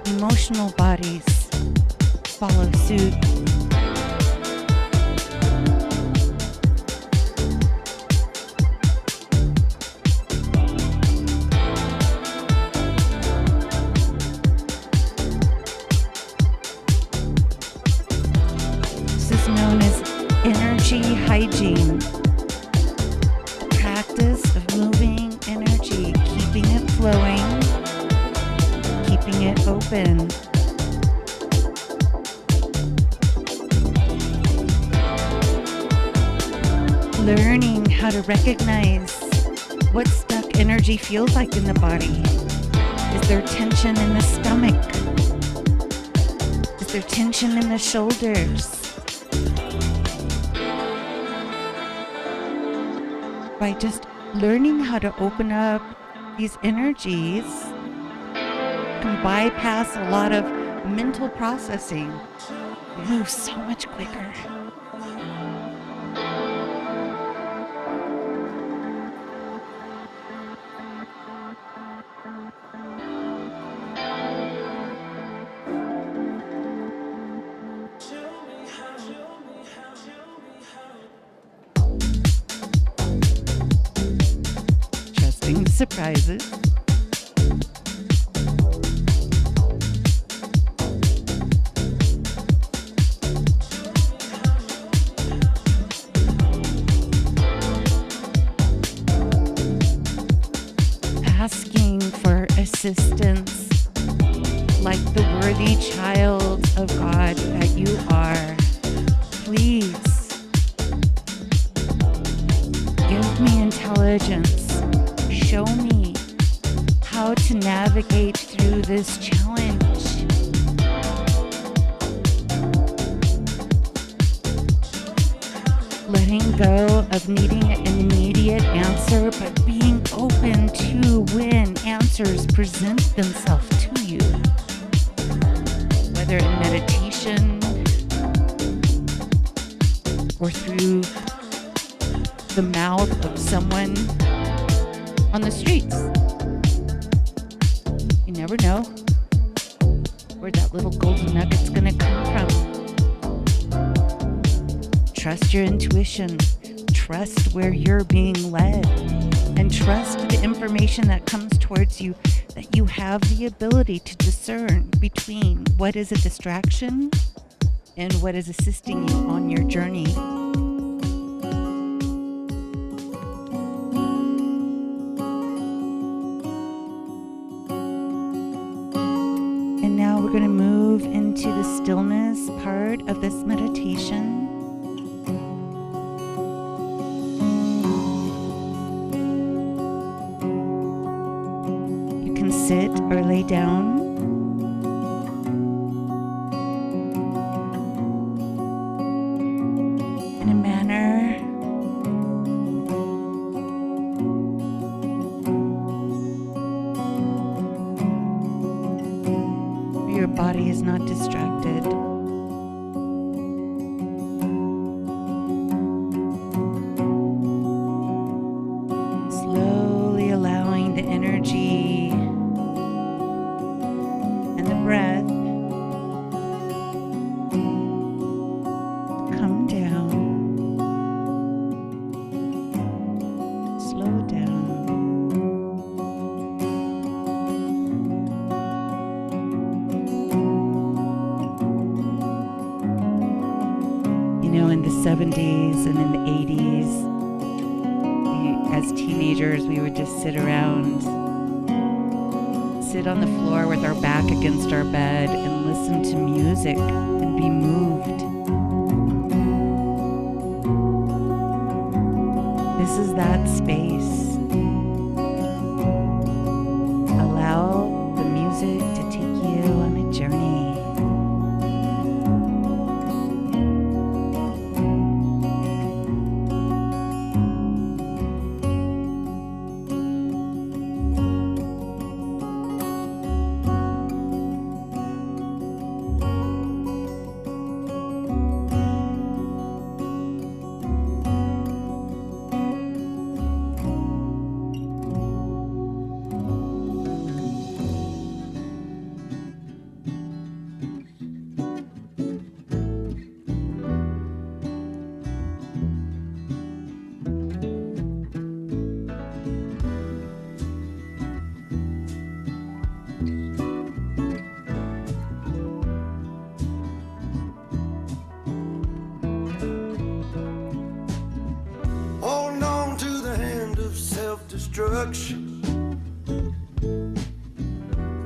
emotional bodies follow suit. This is known as energy hygiene, the practice of moving energy, keeping it flowing, keeping it open. Learning how to recognize what stuck energy feels like in the body. Is there tension in the stomach? Is there tension in the shoulders? By just learning how to open up these energies, you can bypass a lot of mental processing. Move so much quicker. Trusting surprises. Asking for assistance like the worthy child of God that you are. Please give me intelligence. Show me how to navigate through this challenge. Letting go of needing an immediate answer, but being open to when answers present themselves to you. Whether in meditation or through the mouth of someone on the streets. You never know where that little golden nugget's gonna come from. Trust your intuition. Trust where you're being led. And trust the information that comes towards you, that you have the ability to discern between what is a distraction and what is assisting you on your journey. And now we're going to move into the stillness part of this meditation. You can sit or lay down. In a manner where your body is not distracted. Slowly allowing the energy and the breath to come down, slow down. 70s and in the 80s. As teenagers, we would just sit around, sit on the floor with our back against our bed and listen to music and be moved. This is that space. Allow the music to take you on a journey. Holding on to the hand of self-destruction.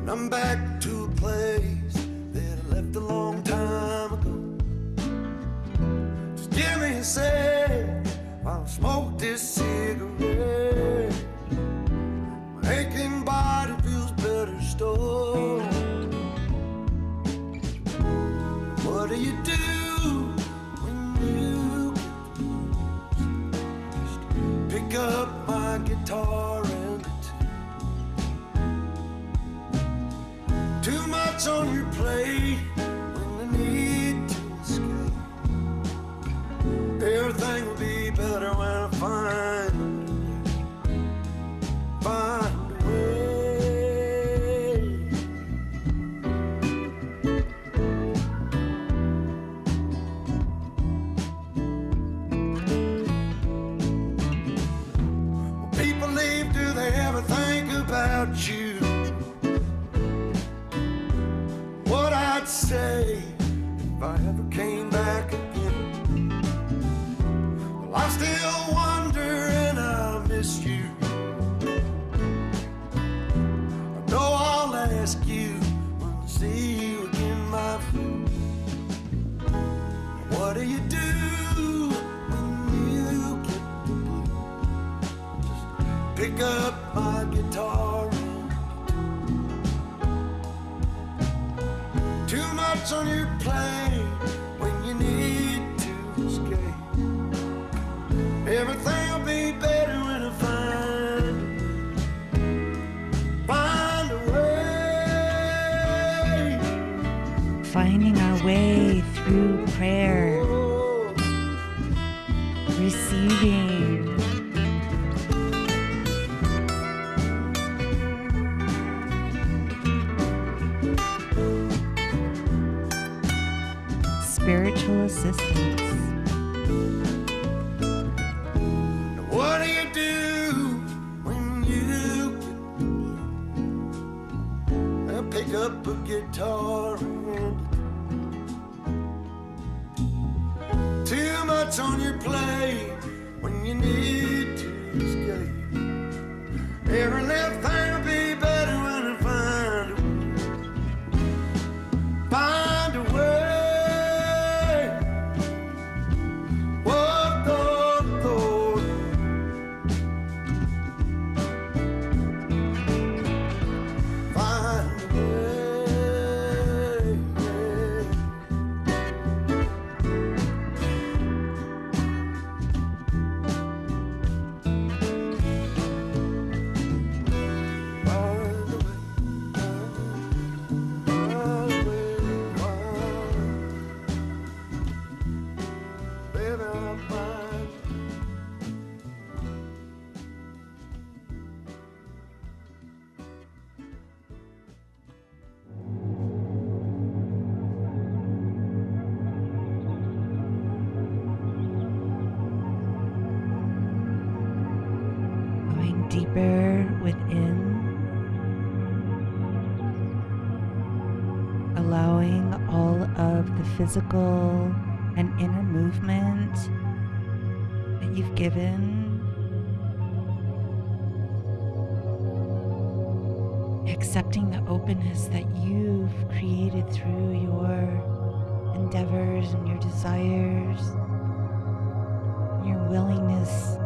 And I'm back to a place that I left a long time ago. Just give me a sec while I smoke this cigarette. My aching body feels better still. What do you do when you pick up my guitar and too much on your plate when I need to escape? Everything will be better when I find a way. When people leave, do they ever think about you? What I'd say if I ever came back again? Well, I still wonder and I miss you. I know I'll ask you when I see you again, my friend. What do you do when you get the blues? Just pick up my guitar and too much on your plate when you need to escape. Everything will be better when I find a way. Finding our way through prayer, Oh, receiving, spiritual assistance. what do you do when you pick up a guitar and too much on your plate when you need to escape? Every little thing will be better when I find a way. Whoa, oh, oh. Find a Going deeper within, allowing all of the physical an inner movement that you've given, accepting the openness that you've created through your endeavors and your desires, and your willingness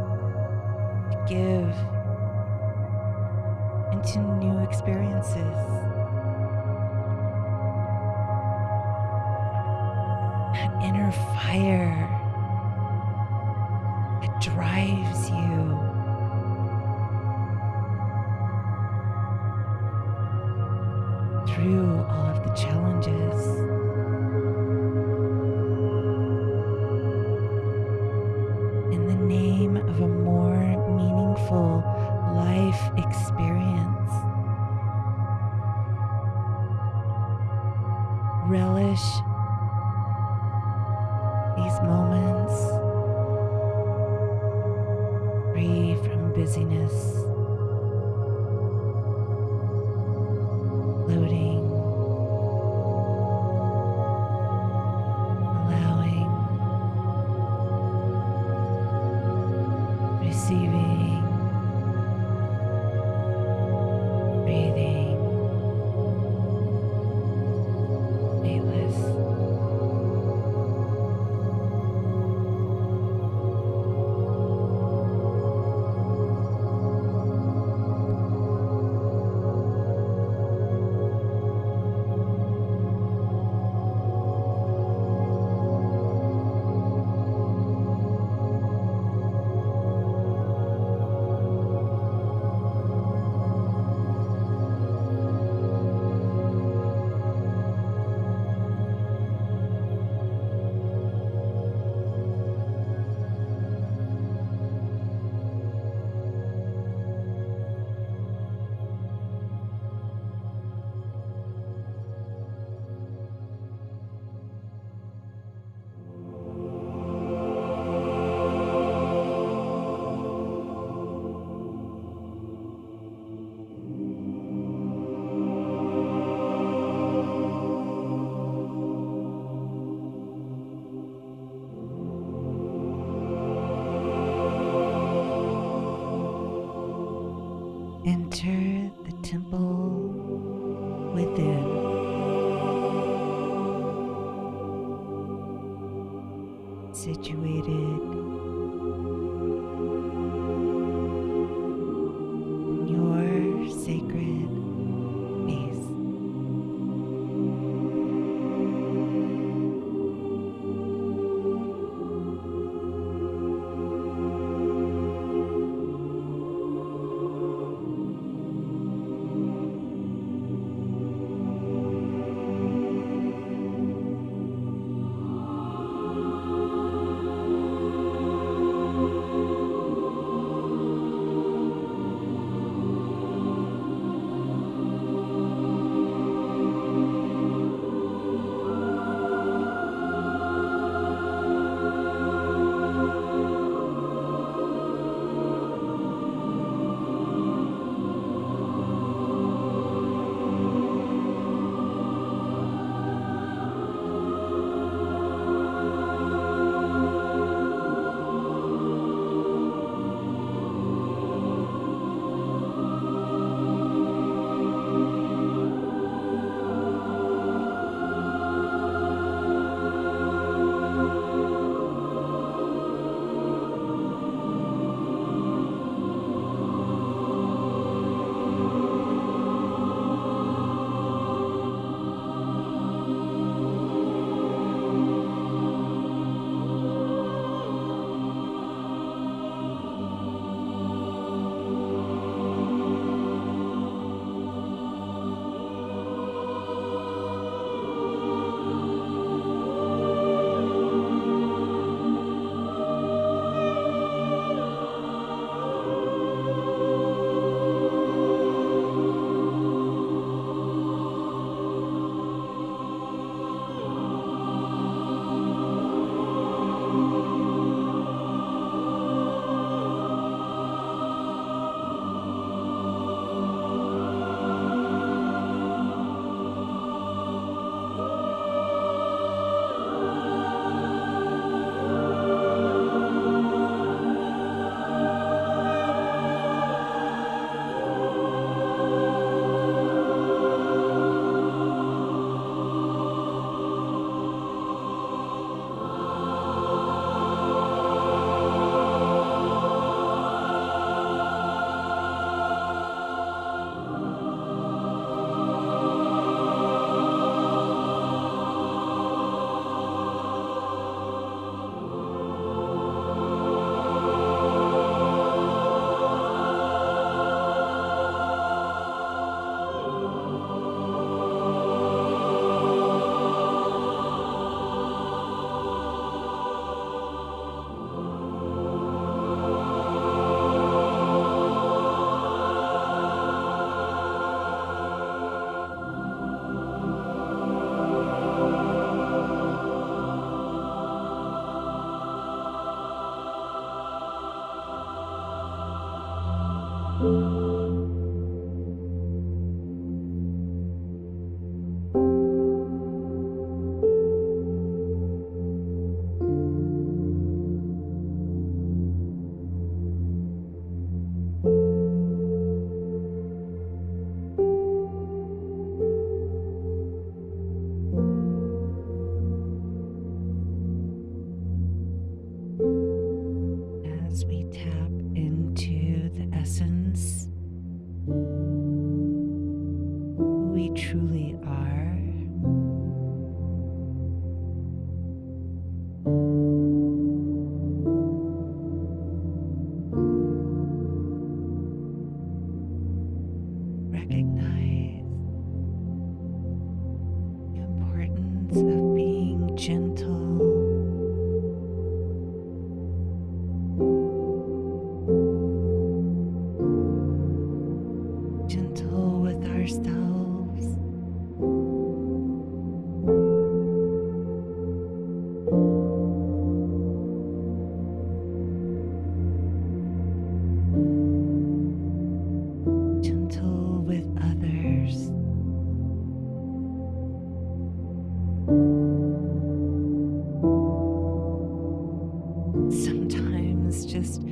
to give into new experiences. That inner fire that drives you through all of the challenges. In the name of a more meaningful life experience, relish these moments free from busyness, floating, allowing, receiving, breathing, weightless. Enter the temple within. Situated in your sacred space. we truly are. Recognize the importance of being gentle, gentle with ourselves, gentle with others. Sometimes just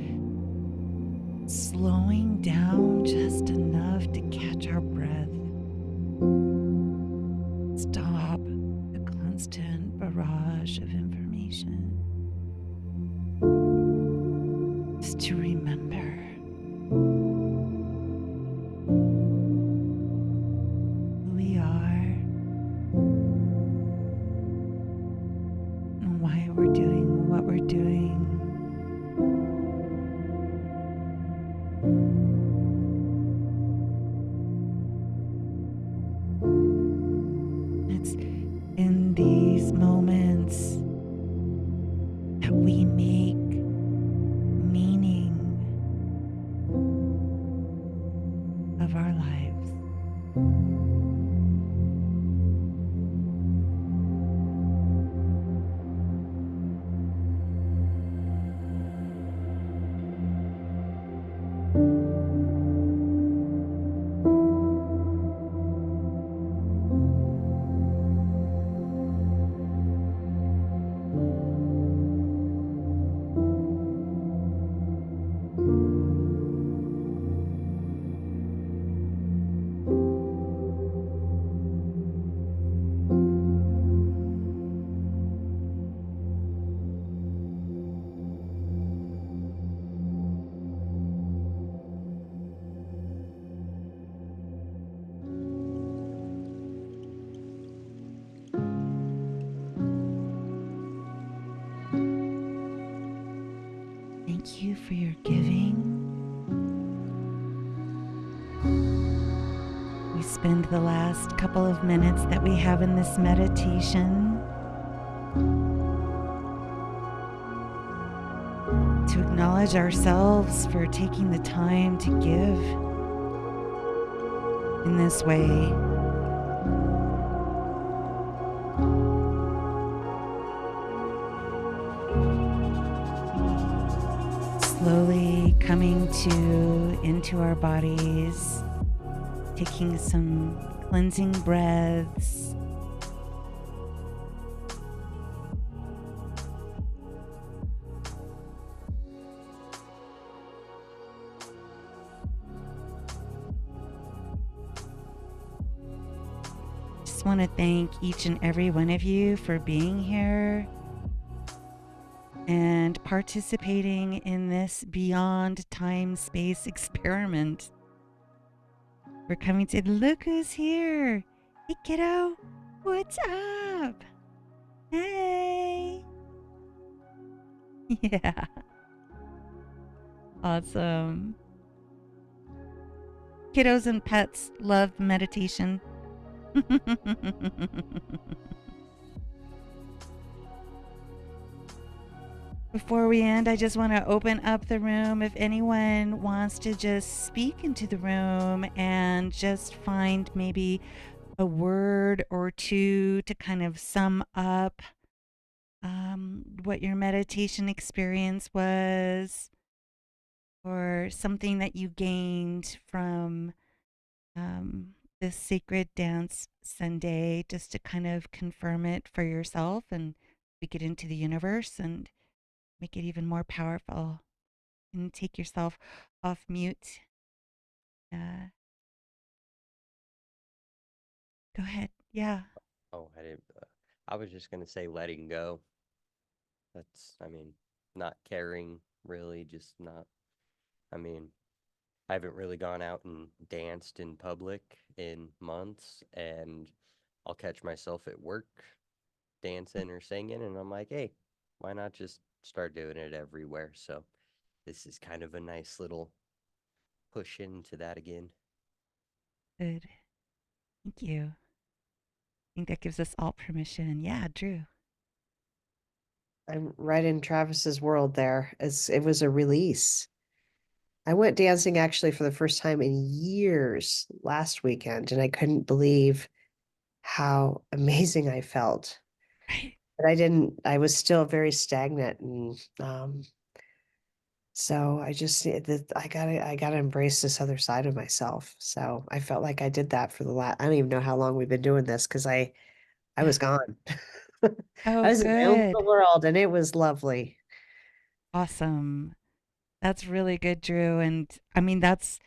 slowing down just enough to catch our breath. Stop the constant barrage of information. Just to remember who we are and why we're doing what we're doing. It's in these moments that we make meaning of our lives. Thank you for your giving. We spend the last couple of minutes that we have in this meditation to acknowledge ourselves for taking the time to give in this way. Slowly coming into our bodies, taking some cleansing breaths. Just want to thank each and every one of you for being here and participating in this beyond time space experiment. We're coming to look who's here. Hey kiddo, what's up? Hey. Yeah. Awesome. Kiddos and pets love meditation. Before we end, I just want to open up the room. If anyone wants to just speak into the room and just find maybe a word or two to kind of sum up what your meditation experience was, or something that you gained from this sacred dance Sunday, just to kind of confirm it for yourself and speak it into the universe and make it even more powerful. And take yourself off mute. Go ahead. Yeah. Oh, I didn't. I was just gonna say letting go. I mean, not caring really, just not. I mean, I haven't really gone out and danced in public in months, and I'll catch myself at work dancing or singing, and I'm like, hey, why not just start doing it everywhere? So this is kind of a nice little push into that again. Good. Thank you. I think that gives us all permission. Yeah, Drew. I'm right in Travis's world there. It was a release. I went dancing actually for the first time in years last weekend, and I couldn't believe how amazing I felt. Right. But I was still very stagnant, and so I gotta embrace this other side of myself. So I felt like I did that for the last, I don't even know how long we've been doing this, because I Yeah. was gone. Oh, I was in my own good. little world, and it was lovely. Awesome. That's really good, Drew. And I mean, that's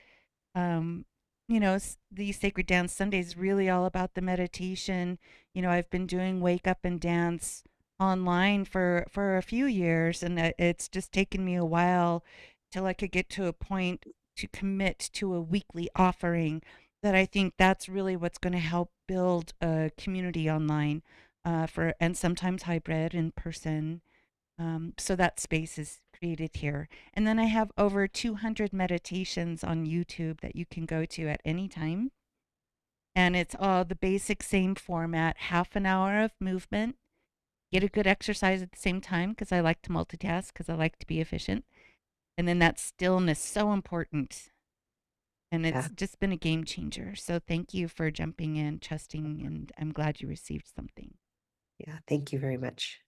um, the Sacred Dance Sunday is really all about the meditation. I've been doing Wake Up and Dance online for a few years, and it's just taken me a while till I could get to a point to commit to a weekly offering. That I think that's really what's going to help build a community online, and sometimes hybrid in person. So that space is created here. And then I have over 200 meditations on YouTube that you can go to at any time. And it's all the basic same format, half an hour of movement, get a good exercise at the same time because I like to multitask because I like to be efficient. And then that stillness, so important. And Yeah, it's just been a game changer. So thank you for jumping in, trusting, and I'm glad you received something. yeah. Thank you very much.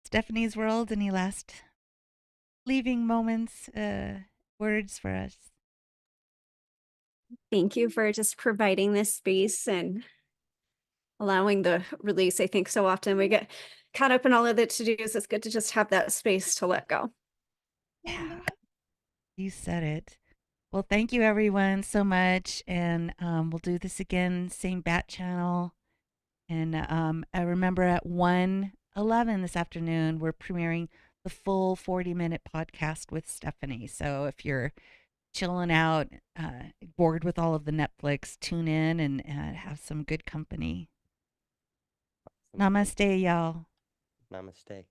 Stephanie's World, any last leaving moments, words for us? Thank you for just providing this space and allowing the release. I think so often we get caught up in all of the to-dos. It's good to just have that space to let go. Yeah, you said it. Well, thank you everyone so much. And we'll do this again, same bat channel. And I remember at 1:11 this afternoon, we're premiering the full 40-minute podcast with Stephanie. So if you're chilling out, bored with all of the Netflix, tune in and have some good company. Thank you. Namaste, y'all. Namaste.